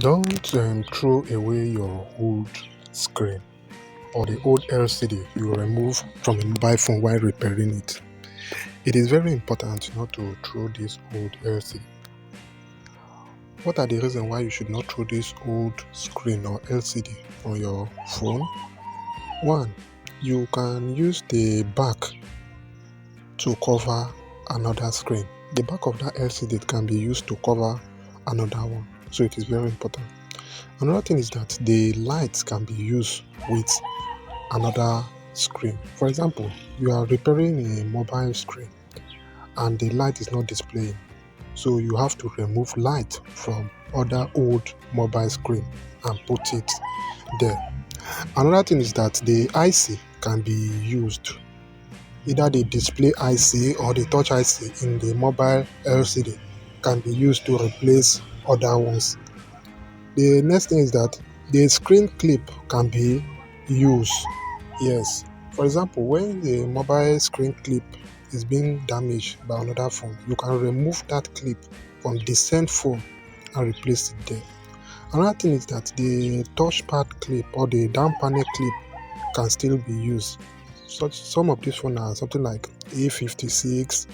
Don't throw away your old screen or the old LCD you remove from a mobile phone while repairing it. It is very important not to throw this old LCD. What are the reasons why you should not throw this old screen or LCD on your phone? One, you can use the back to cover another screen. The back of that LCD can be used to cover another one, so it is very important. Another thing is that the lights can be used with another screen. For example, you are repairing a mobile screen and the light is not displaying, so you have to remove light from other old mobile screen and put it there. Another thing is that the IC can be used, either the display IC or the touch IC in the mobile LCD can be used to replace other ones. The next thing is that the screen clip can be used. Yes, for example, when the mobile screen clip is being damaged by another phone, you can remove that clip from the same phone and replace it there. Another thing is that the touchpad clip or the down panel clip can still be used. Some of these phones are something like A56,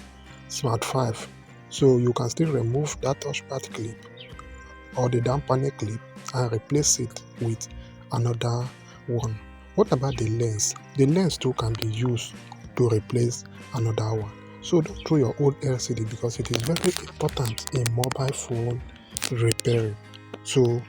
Smart 5, so you can still remove that touchpad clip or the down panel clip and replace it with another one. What about the lens? The lens too can be used to replace another one. So don't throw your old LCD because it is very important in mobile phone repairing. So